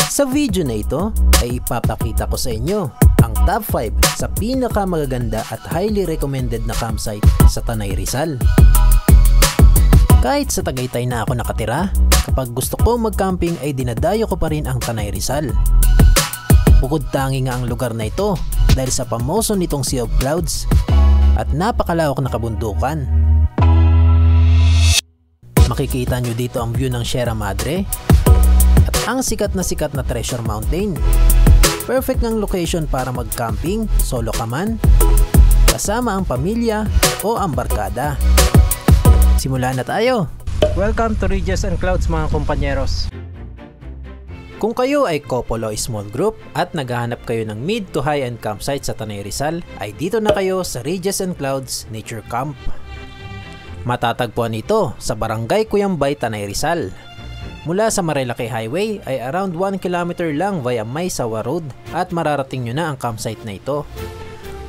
Sa video na ito ay ipapakita ko sa inyo ang top 5 sa pinakamagaganda at highly recommended na campsite sa Tanay Rizal. Kahit sa Tagaytay na ako nakatira, kapag gusto ko mag-camping ay dinadayo ko pa rin ang Tanay Rizal. Bukod tangi nga ang lugar na ito dahil sa pamoso nitong Sea of Clouds at napakalawak na kabundukan. Makikita nyo dito ang view ng Sierra Madre at ang sikat na Treasure Mountain. Perfect ng location para mag-camping, solo ka man, kasama ang pamilya o ang barkada. Simulan na tayo! Welcome to Ridges and Clouds mga kompanyeros. Kung kayo ay couple o small group at naghahanap kayo ng mid to high end campsite sa Tanay Rizal, ay dito na kayo sa Ridges and Clouds Nature Camp. Matatagpuan ito sa Barangay Cuyambay, Tanay Rizal. Mula sa Marilaki Highway ay around 1 km lang via Maysawa Road at mararating nyo na ang campsite na ito.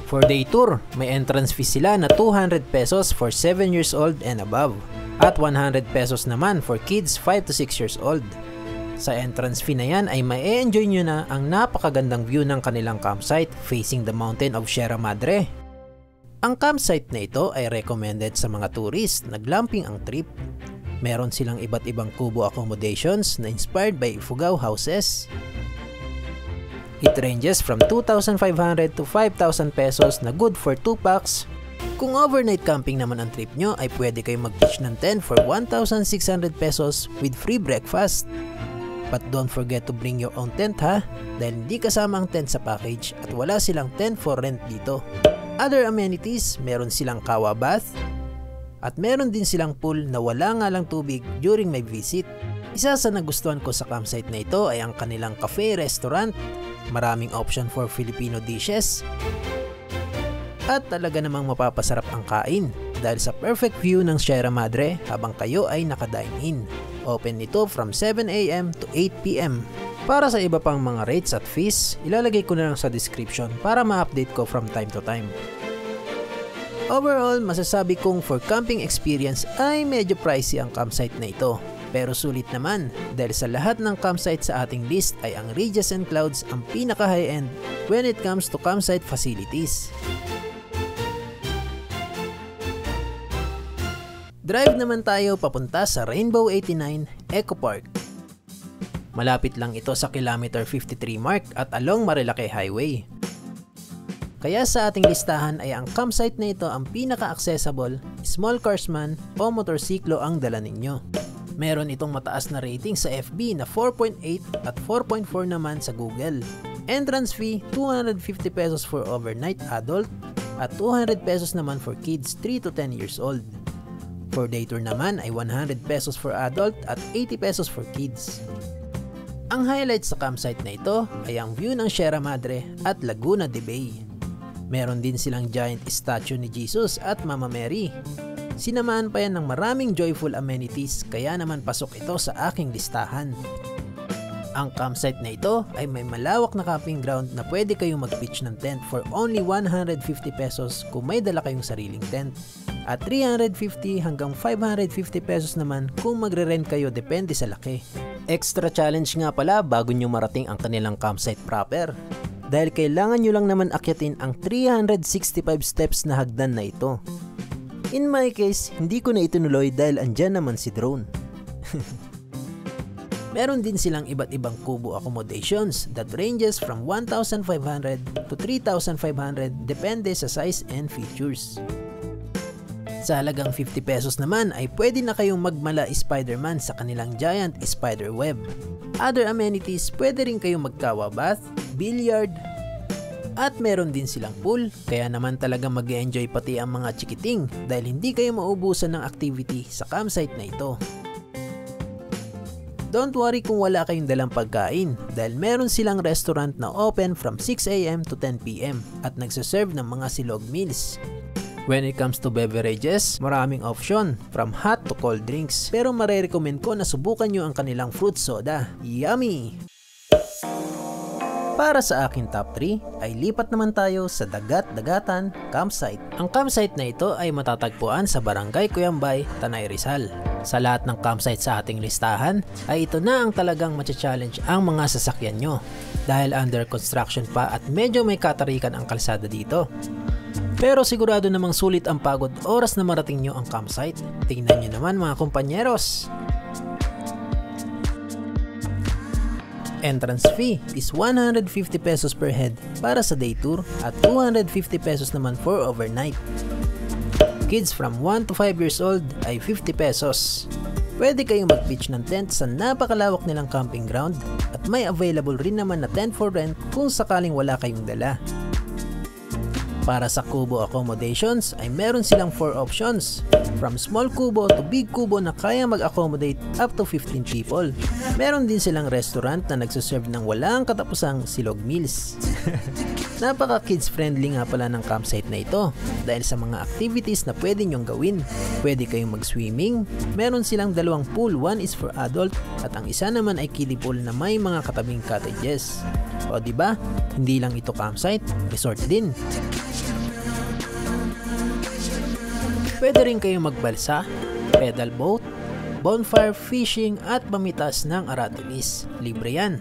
For day tour, may entrance fee sila na 200 pesos for 7 years old and above at 100 pesos naman for kids 5 to 6 years old. Sa entrance fee na yan ay ma-enjoy nyo na ang napakagandang view ng kanilang campsite facing the mountain of Sierra Madre. Ang campsite na ito ay recommended sa mga tourist na glamping ang trip. Meron silang iba't ibang kubo accommodations na inspired by Ifugao houses. It ranges from 2,500 to 5,000 pesos na good for 2 packs. Kung overnight camping naman ang trip nyo ay pwede kayo mag-pitch ng tent for 1,600 pesos with free breakfast. But don't forget to bring your own tent ha, dahil hindi kasama ang tent sa package at wala silang tent for rent dito. Other amenities, meron silang kawa bath, at meron din silang pool na wala nga lang tubig during my visit. Isa sa nagustuhan ko sa campsite na ito ay ang kanilang cafe restaurant. Maraming option for Filipino dishes. At talaga namang mapapasarap ang kain dahil sa perfect view ng Sierra Madre habang kayo ay naka-dine in. Open ito from 7 AM to 8 PM. Para sa iba pang mga rates at fees, ilalagay ko na lang sa description para ma-update ko from time to time. Overall, masasabi kong for camping experience ay medyo pricey ang campsite na ito. Pero sulit naman dahil sa lahat ng campsite sa ating list ay ang Ridges and Clouds ang pinaka high-end when it comes to campsite facilities. Drive naman tayo papunta sa Rainbow 89 Eco Park. Malapit lang ito sa kilometer 53 mark at along Marilaki Highway. Kaya sa ating listahan ay ang campsite na ito ang pinaka-accessible, small cars man o motorsiklo ang dala ninyo. Meron itong mataas na rating sa FB na 4.8 at 4.4 naman sa Google. Entrance fee 250 pesos for overnight adult at 200 pesos naman for kids 3 to 10 years old. For day tour naman ay 100 pesos for adult at 80 pesos for kids. Ang highlight sa campsite na ito ay ang view ng Sierra Madre at Laguna de Bay. Meron din silang giant statue ni Jesus at Mama Mary. Sinamahan pa yan ng maraming joyful amenities kaya naman pasok ito sa aking listahan. Ang campsite na ito ay may malawak na camping ground na pwede kayong mag-pitch ng tent for only 150 pesos kung may dala kayong sariling tent. At 350 hanggang 550 pesos naman kung magre-rent kayo depende sa laki. Extra challenge nga pala bago nyo marating ang kanilang campsite proper. Dahil kailangan nyo lang naman akyatin ang 365 steps na hagdan na ito. In my case, hindi ko na itinuloy dahil andyan naman si drone. Meron din silang iba't ibang kubo accommodations that ranges from 1,500 to 3,500 depende sa size and features. Sa halagang 50 pesos naman ay pwede na kayong magmala Spider-Man sa kanilang giant spider web. Other amenities, pwede rin kayong magkawa bath, billiard, at meron din silang pool, kaya naman talaga mag-enjoy pati ang mga chikiting dahil hindi kayo maubusan ng activity sa campsite na ito. Don't worry kung wala kayong dalang pagkain dahil meron silang restaurant na open from 6 AM to 10 PM at nagsaserve ng mga silog meals. When it comes to beverages, maraming option from hot to cold drinks pero marerecommend ko na subukan nyo ang kanilang fruit soda. Yummy! Para sa akin top 3 ay lipat naman tayo sa Dagat-Dagatan Campsite. Ang campsite na ito ay matatagpuan sa Barangay Cuyambay, Tanay Rizal. Sa lahat ng campsite sa ating listahan ay ito na ang talagang matcha-challenge ang mga sasakyan nyo dahil under construction pa at medyo may katarikan ang kalsada dito. Pero sigurado namang sulit ang pagod oras na marating nyo ang campsite. Tingnan nyo naman mga kumpanyeros. Entrance fee is 150 pesos per head para sa day tour at 250 pesos naman for overnight. Kids from 1 to 5 years old ay 50 pesos. Pwede kayong mag-pitch ng tent sa napakalawak nilang camping ground at may available rin naman na tent for rent kung sakaling wala kayong dala. Para sa kubo accommodations ay meron silang 4 options. From small kubo to big kubo na kaya mag-accommodate up to 15 people. Meron din silang restaurant na nagsuserve ng walang katapusang silog meals. Napaka kids friendly nga pala ng campsite na ito dahil sa mga activities na pwede nyong gawin. Pwede kayong mag-swimming, meron silang 2 pool, one is for adult at ang isa naman ay kiddie pool na may mga katabing cottages. O diba, hindi lang ito campsite, resort din. Pwede rin kayong magbalsa, pedal boat, bonfire fishing at pamitas ng aratilis. Libre yan.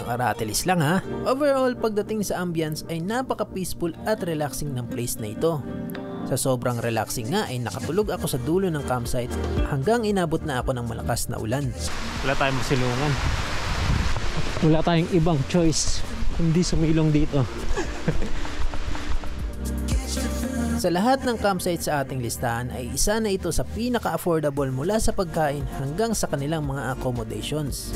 Yung aratilis lang ha. Overall, pagdating sa ambience ay napaka-peaceful at relaxing ng place na ito. Sa sobrang relaxing nga ay nakatulog ako sa dulo ng campsite hanggang inabot na ako ng malakas na ulan. Wala tayong masilungan. Wala tayong ibang choice kundi sumilong dito. Sa lahat ng campsite sa ating listahan ay isa na ito sa pinaka-affordable mula sa pagkain hanggang sa kanilang mga accommodations.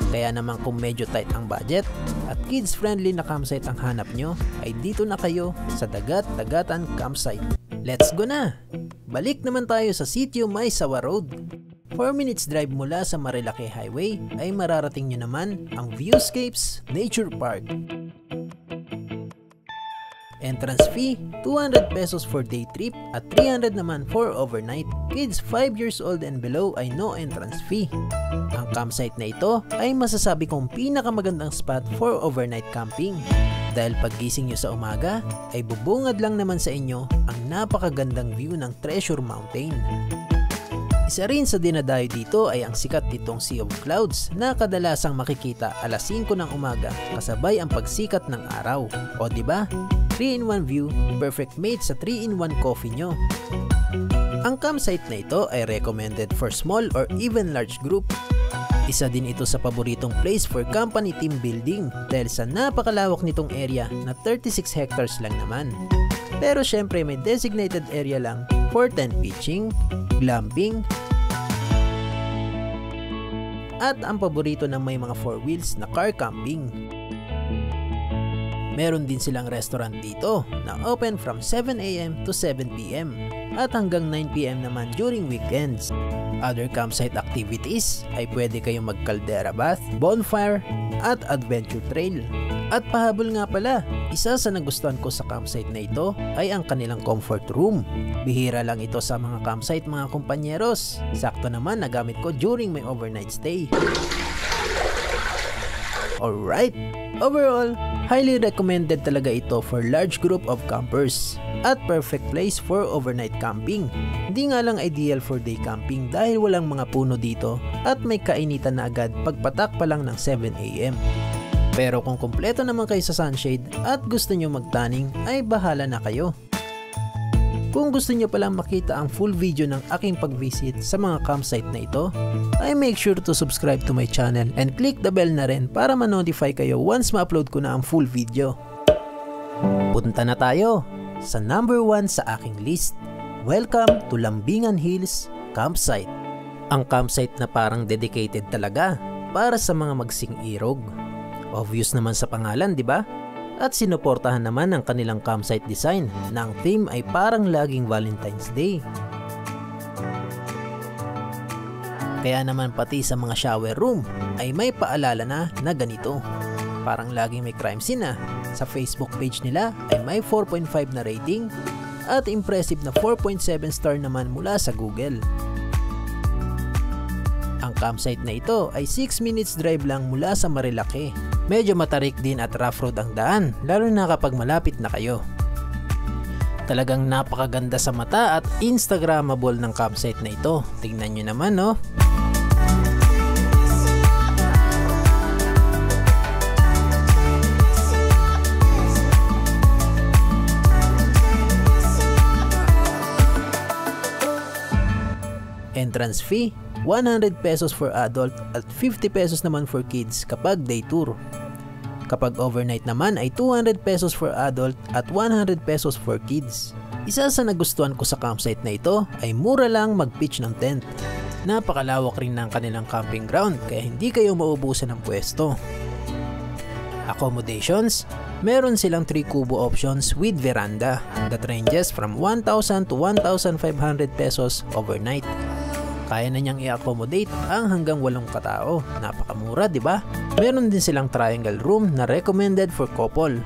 Kaya naman kung medyo tight ang budget at kids-friendly na campsite ang hanap nyo, ay dito na kayo sa Dagat-Dagatan Campsite. Let's go na! Balik naman tayo sa sitio May Sawa Road. 4 minutes drive mula sa Marilake Highway ay mararating nyo naman ang Viewscapes Nature Park. Entrance fee, 200 pesos for day trip at 300 naman for overnight. Kids 5 years old and below ay no entrance fee. Ang campsite na ito ay masasabi kong pinakamagandang spot for overnight camping. Dahil paggising nyo sa umaga ay bubungad lang naman sa inyo ang napakagandang view ng Treasure Mountain. Isa rin sa dinadayo dito ay ang sikat nitong Sea of Clouds na kadalasang makikita alas 5 ng umaga kasabay ang pagsikat ng araw. O diba? 3-in-1 view, perfect mate sa 3-in-1 coffee nyo. Ang campsite na ito ay recommended for small or even large group. Isa din ito sa paboritong place for company team building dahil sa napakalawak nitong area na 36 hectares lang naman. Pero syempre may designated area lang for tent pitching, glamping, at ang paborito ng may mga 4 wheels na car camping. Meron din silang restaurant dito na open from 7 AM to 7 PM at hanggang 9 PM naman during weekends. Other campsite activities ay pwede kayong mag-caldera bath, bonfire at adventure trail. At pahabol nga pala, isa sa nagustuhan ko sa campsite na ito ay ang kanilang comfort room. Bihira lang ito sa mga campsite mga kumpanyeros. Sakto naman nagamit ko during my overnight stay. Alright, overall, highly recommended talaga ito for large group of campers at perfect place for overnight camping. Hindi nga lang ideal for day camping dahil walang mga puno dito at may kainitan na agad pagpatak pa lang ng 7 AM. Pero kung kumpleto naman kayo sa sunshade at gusto nyo magtaning ay bahala na kayo. Kung gusto nyo palang makita ang full video ng aking pag-visit sa mga campsite na ito, ay make sure to subscribe to my channel and click the bell na rin para ma-notify kayo once ma-upload ko na ang full video. Punta na tayo sa number 1 sa aking list. Welcome to Lambingan Hills Campsite. Ang campsite na parang dedicated talaga para sa mga magsing-irog. Obvious naman sa pangalan, di ba? At sinuportahan naman ang kanilang campsite design na ang theme ay parang laging Valentine's Day. Kaya naman pati sa mga shower room ay may paalala na ganito. Parang laging may crime scene na. Sa Facebook page nila ay may 4.5 na rating at impressive na 4.7 star naman mula sa Google. Ang campsite na ito ay 6 minutes drive lang mula sa Marilake. Medyo matarik din at rough road ang daan, lalo na kapag malapit na kayo. Talagang napakaganda sa mata at Instagrammable ng campsite na ito. Tingnan nyo naman, no? Entrance fee, 100 pesos for adult at 50 pesos naman for kids kapag day tour. Kapag overnight naman ay 200 pesos for adult at 100 pesos for kids. Isa sa nagustuhan ko sa campsite na ito ay mura lang mag-pitch ng tent. Napakalawak rin ng kanilang camping ground kaya hindi kayo maubusan ng pwesto. Accommodations, meron silang 3 kubo options with veranda that ranges from 1,000 to 1,500 pesos overnight. Kaya na niyang i-accommodate ang hanggang 8 katao. Napakamura, di ba? Meron din silang triangle room na recommended for couple.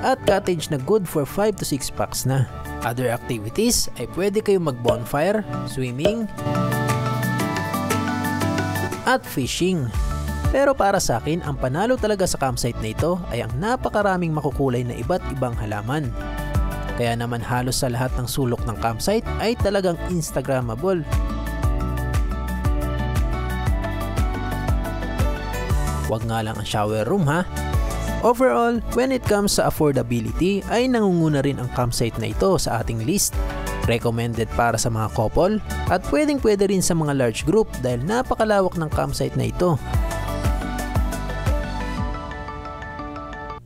At cottage na good for 5 to 6 packs na. Other activities ay pwede kayong mag-bonfire, swimming, at fishing. Pero para sa akin, ang panalo talaga sa campsite na ito ay ang napakaraming makukulay na iba't ibang halaman. Kaya naman halos sa lahat ng sulok ng campsite ay talagang Instagrammable. Wag nga lang ang shower room ha. Overall, when it comes sa affordability ay nangunguna rin ang campsite na ito sa ating list. Recommended para sa mga couple at pwedeng rin sa mga large group dahil napakalawak ng campsite na ito.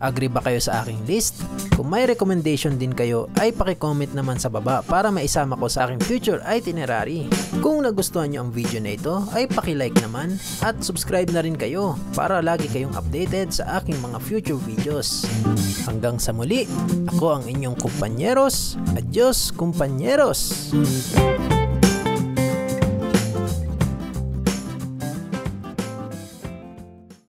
Agree ba kayo sa aking list? Kung may recommendation din kayo ay paki-comment naman sa baba para maisama ko sa aking future itinerary. Kung nagustuhan nyo ang video na ito ay paki-like naman at subscribe na rin kayo para lagi kayong updated sa aking mga future videos. Hanggang sa muli, ako ang inyong kumpanyeros. Adios kumpanyeros!